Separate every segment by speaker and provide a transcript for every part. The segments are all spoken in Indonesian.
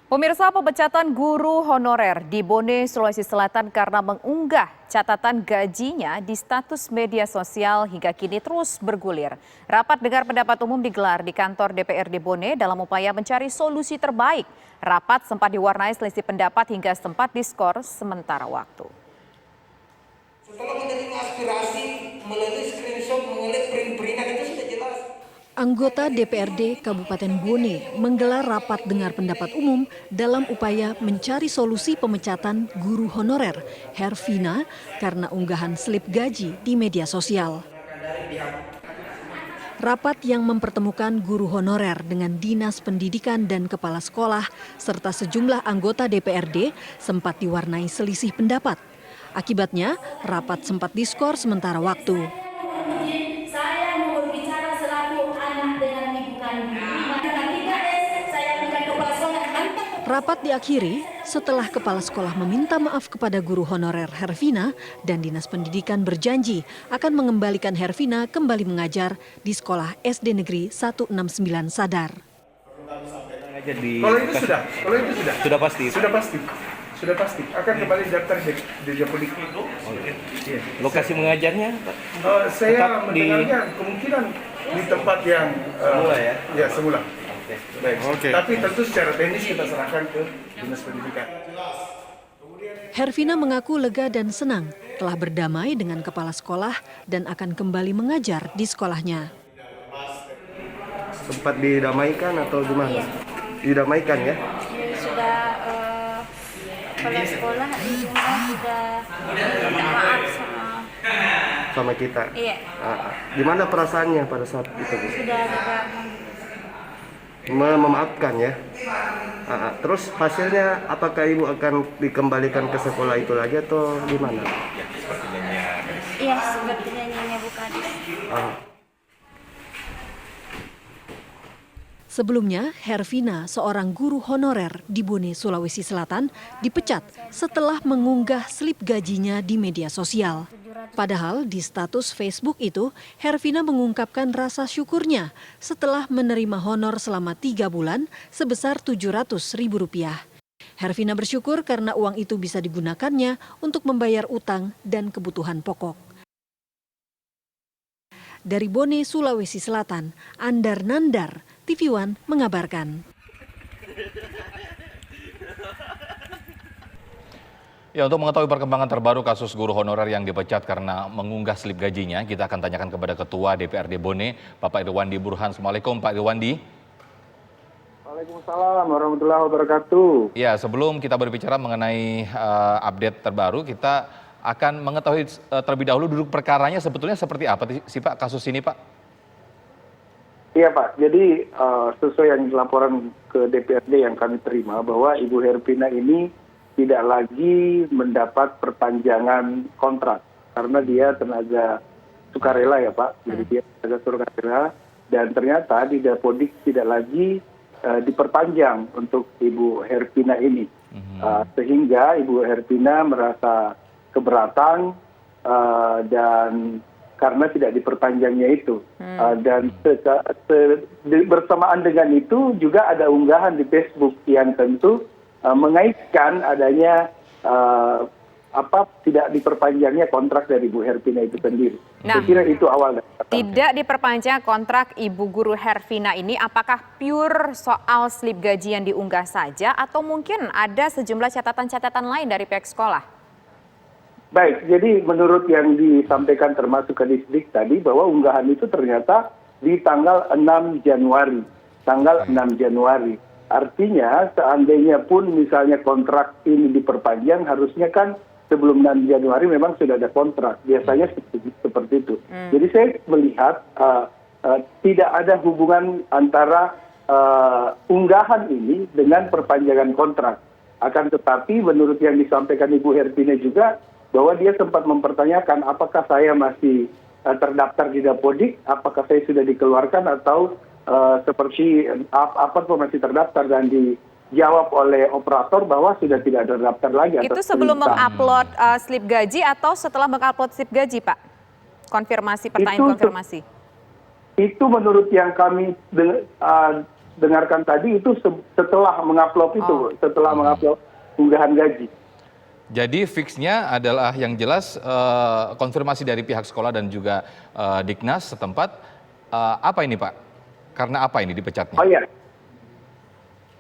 Speaker 1: Pemirsa, pemecatan guru honorer di Bone, Sulawesi Selatan karena mengunggah catatan gajinya di status media sosial hingga kini terus bergulir. Rapat dengar pendapat umum digelar di kantor DPRD Bone dalam upaya mencari solusi terbaik. Rapat sempat diwarnai selisih pendapat hingga sempat diskors sementara waktu.
Speaker 2: Setelah menerima aspirasi melalui screenshot, mengelik print-printan itu sudah jelas.
Speaker 3: Anggota DPRD Kabupaten Bone menggelar rapat dengar pendapat umum dalam upaya mencari solusi pemecatan guru honorer Hervina karena unggahan slip gaji di media sosial. Rapat yang mempertemukan guru honorer dengan Dinas Pendidikan dan Kepala Sekolah serta sejumlah anggota DPRD sempat diwarnai selisih pendapat. Akibatnya, rapat sempat diskors sementara waktu. Rapat diakhiri setelah kepala sekolah meminta maaf kepada guru honorer Hervina dan Dinas Pendidikan berjanji akan mengembalikan Hervina kembali mengajar di sekolah SD Negeri 169 Sadar.
Speaker 4: Kalau itu sudah pasti akan kembali daftar di Japodik.
Speaker 5: Iya. Lokasi mengajarnya?
Speaker 4: Saya mendengarnya kemungkinan di tempat yang
Speaker 5: semula ya?
Speaker 4: Ya, semula. Baik.
Speaker 5: Oke.
Speaker 4: Tapi tentu secara teknis kita serahkan ke Dinas Pendidikan.
Speaker 3: Hervina mengaku lega dan senang telah berdamai dengan kepala sekolah dan akan kembali mengajar di sekolahnya.
Speaker 6: Sempat didamaikan atau gimana?
Speaker 7: Iya.
Speaker 6: Didamaikan ya?
Speaker 7: Sudah kepala sekolah juga sudah minta maaf
Speaker 6: Sama kita?
Speaker 7: Iya.
Speaker 6: Gimana perasaannya pada saat itu?
Speaker 7: Sudah lega.
Speaker 6: Memaafkan ya? Terus hasilnya apakah ibu akan dikembalikan ke sekolah itu lagi atau gimana?
Speaker 7: Iya, seperti nyanyinya Bu Kadis.
Speaker 3: Sebelumnya, Hervina, seorang guru honorer di Bone, Sulawesi Selatan, dipecat setelah mengunggah slip gajinya di media sosial. Padahal di status Facebook itu, Hervina mengungkapkan rasa syukurnya setelah menerima honor selama 3 bulan sebesar Rp700.000. Hervina bersyukur karena uang itu bisa digunakannya untuk membayar utang dan kebutuhan pokok. Dari Bone, Sulawesi Selatan, Andar Nandar, TV One mengabarkan.
Speaker 8: Ya, untuk mengetahui perkembangan terbaru kasus guru honorer yang dipecat karena mengunggah slip gajinya, kita akan tanyakan kepada Ketua DPRD Bone, Bapak Irwandi Burhan. Assalamualaikum Pak Irwandi.
Speaker 9: Waalaikumsalam warahmatullahi wabarakatuh.
Speaker 8: Ya, sebelum kita berbicara mengenai update terbaru, kita akan mengetahui terlebih dahulu duduk perkaranya sebetulnya seperti apa sih Pak kasus ini Pak?
Speaker 9: Iya Pak, jadi sesuai yang laporan ke DPRD yang kami terima bahwa Ibu Hervina ini tidak lagi mendapat perpanjangan kontrak karena dia tenaga sukarela ya Pak, jadi dia tenaga sukarela dan ternyata di Dapodik tidak lagi diperpanjang untuk Ibu Hervina ini, sehingga Ibu Hervina merasa keberatan dan karena tidak diperpanjangnya itu, dan bersamaan dengan itu juga ada unggahan di Facebook yang tentu mengaitkan adanya tidak diperpanjangnya kontrak dari Bu Hervina itu sendiri.
Speaker 1: Nah,
Speaker 9: saya kira itu awal.
Speaker 1: Tidak diperpanjang kontrak Ibu Guru Hervina ini, apakah pure soal slip gaji yang diunggah saja atau mungkin ada sejumlah catatan-catatan lain dari pihak sekolah?
Speaker 9: Baik, jadi menurut yang disampaikan termasuk ke Disdik tadi bahwa unggahan itu ternyata di tanggal 6 Januari. Tanggal 6 Januari. Artinya seandainya pun misalnya kontrak ini diperpanjang, harusnya kan sebelum 6 Januari memang sudah ada kontrak. Biasanya seperti itu. Jadi saya melihat tidak ada hubungan antara unggahan ini dengan perpanjangan kontrak. Akan tetapi menurut yang disampaikan Ibu Hervina juga, bahwa dia sempat mempertanyakan apakah saya masih terdaftar di Dapodik, apakah saya sudah dikeluarkan atau seperti apa masih terdaftar, dan dijawab oleh operator bahwa sudah tidak terdaftar lagi.
Speaker 1: Itu sebelum mengupload slip gaji atau setelah mengupload slip gaji Pak? Konfirmasi, pertanyaan konfirmasi.
Speaker 9: Itu menurut yang kami dengarkan tadi itu setelah mengupload itu, setelah mengupload unggahan gaji.
Speaker 8: Jadi fixnya adalah yang jelas konfirmasi dari pihak sekolah dan juga Dignas setempat. Apa ini Pak? Karena apa ini dipecatnya?
Speaker 9: Oh iya.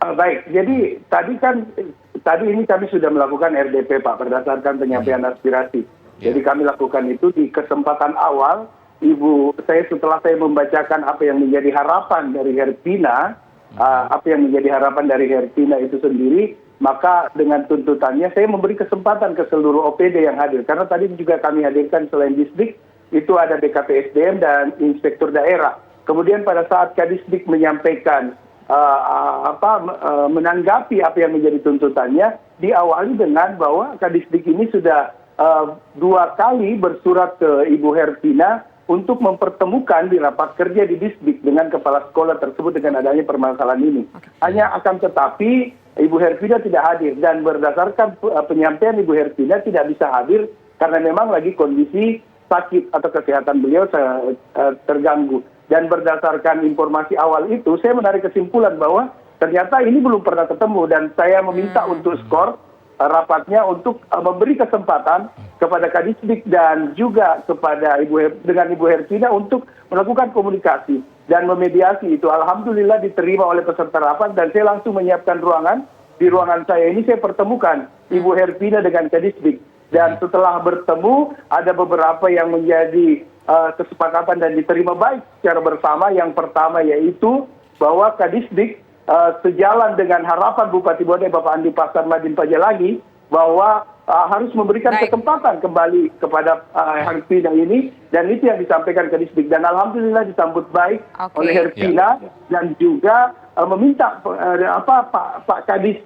Speaker 9: Baik, jadi tadi ini kami sudah melakukan RDP Pak berdasarkan penyampaian aspirasi. Jadi kami lakukan itu di kesempatan awal. Setelah saya membacakan apa yang menjadi harapan dari Herpina, itu sendiri, maka dengan tuntutannya saya memberi kesempatan ke seluruh OPD yang hadir. Karena tadi juga kami hadirkan selain Disdik, itu ada BKPSDM dan Inspektur Daerah. Kemudian pada saat Kadisdik menyampaikan, menanggapi apa yang menjadi tuntutannya, diawali dengan bahwa Kadisdik ini sudah 2 kali bersurat ke Ibu Herpina untuk mempertemukan di rapat kerja di Disdik dengan kepala sekolah tersebut dengan adanya permasalahan ini. Hanya akan tetapi Ibu Herpina tidak hadir dan berdasarkan penyampaian Ibu Herpina tidak bisa hadir karena memang lagi kondisi sakit atau kesehatan beliau terganggu. Dan berdasarkan informasi awal itu saya menarik kesimpulan bahwa ternyata ini belum pernah ketemu dan saya meminta untuk skor rapatnya untuk memberi kesempatan kepada Kadisdik dan juga kepada Ibu Herpina untuk melakukan komunikasi dan memediasi itu. Alhamdulillah diterima oleh peserta rapat dan saya langsung menyiapkan ruangan. Di ruangan saya ini saya pertemukan Ibu Herpina dengan Kadisdik dan setelah bertemu ada beberapa yang menjadi kesepakatan dan diterima baik secara bersama. Yang pertama yaitu bahwa Kadisdik sejalan dengan harapan Bupati Bone Bapak Andi Pasarmadin Pajalagi bahwa harus memberikan kesempatan kembali kepada Herpina ini dan itu yang disampaikan ke Disdik dan alhamdulillah disambut baik oleh Herpina dan juga meminta Pak Kadis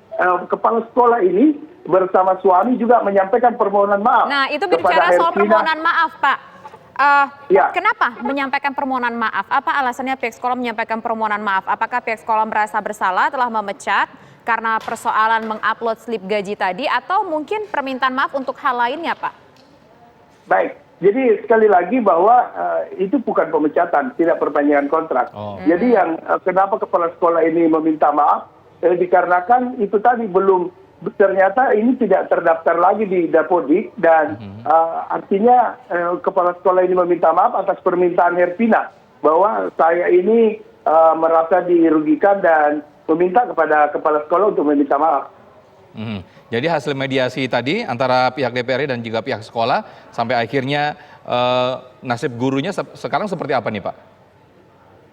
Speaker 9: kepala sekolah ini bersama suami juga menyampaikan permohonan maaf.
Speaker 1: Nah, itu bicara soal permohonan maaf, Pak. Kenapa menyampaikan permohonan maaf? Apa alasannya pihak sekolah menyampaikan permohonan maaf? Apakah pihak sekolah merasa bersalah telah memecat karena persoalan mengupload slip gaji tadi atau mungkin permintaan maaf untuk hal lainnya, Pak? Baik,
Speaker 9: jadi sekali lagi bahwa itu bukan pemecatan, tidak perpanjangan kontrak. Jadi yang kenapa kepala sekolah ini meminta maaf dikarenakan itu tadi ternyata ini tidak terdaftar lagi di Dapodik dan artinya kepala sekolah ini meminta maaf atas permintaan Herpina bahwa saya ini merasa dirugikan dan meminta kepada kepala sekolah untuk meminta maaf.
Speaker 8: Jadi hasil mediasi tadi antara pihak DPRD dan juga pihak sekolah sampai akhirnya nasib gurunya sekarang seperti apa nih Pak?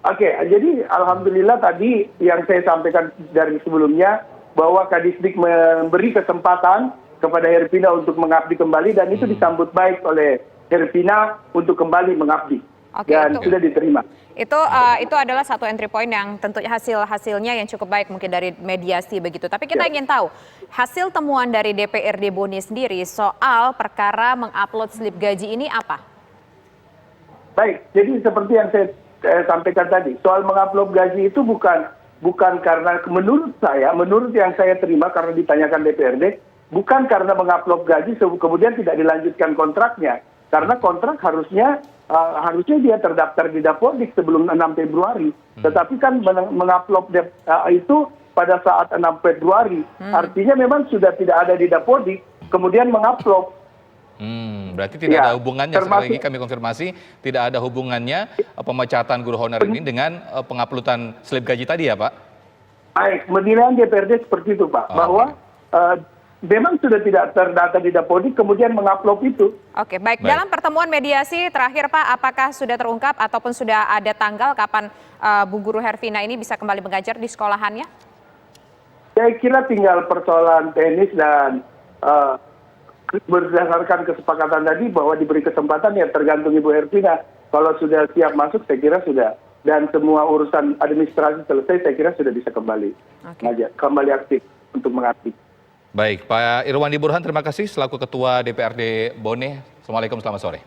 Speaker 9: Oke, jadi alhamdulillah tadi yang saya sampaikan dari sebelumnya bahwa Kadisdik memberi kesempatan kepada Herpina untuk mengabdi kembali dan itu disambut baik oleh Herpina untuk kembali mengabdi dan sudah diterima.
Speaker 1: Itu adalah satu entry point yang tentunya hasilnya yang cukup baik mungkin dari mediasi begitu. Tapi kita ingin tahu hasil temuan dari DPRD Bone sendiri soal perkara mengupload slip gaji ini apa?
Speaker 9: Baik, jadi seperti yang saya sampaikan tadi, soal mengupload gaji itu bukan karena menurut yang saya terima karena ditanyakan DPRD, bukan karena mengupload gaji kemudian tidak dilanjutkan kontraknya. Karena kontrak harusnya dia terdaftar di Dapodik sebelum 6 Februari. Tetapi kan mengupload itu pada saat 6 Februari. Artinya memang sudah tidak ada di Dapodik, kemudian mengupload.
Speaker 8: Berarti tidak ada hubungannya, sekali lagi kami konfirmasi, tidak ada hubungannya pemecatan guru honorer ini dengan penguploadan slip gaji tadi ya Pak?
Speaker 9: Baik, penilaian DPRD seperti itu Pak, bahwa memang sudah tidak terdata di Dapodik, kemudian mengupload itu.
Speaker 1: Oke, baik. Dalam pertemuan mediasi terakhir Pak, apakah sudah terungkap ataupun sudah ada tanggal kapan Bu Guru Herpina ini bisa kembali mengajar di sekolahannya?
Speaker 9: Saya kira tinggal persoalan teknis dan berdasarkan kesepakatan tadi bahwa diberi kesempatan ya tergantung Ibu Herpina. Kalau sudah siap masuk saya kira sudah. Dan semua urusan administrasi selesai saya kira sudah bisa kembali aktif untuk mengabdi.
Speaker 8: Baik, Pak Irwandi Burhan terima kasih selaku Ketua DPRD Bone. Assalamualaikum, selamat sore.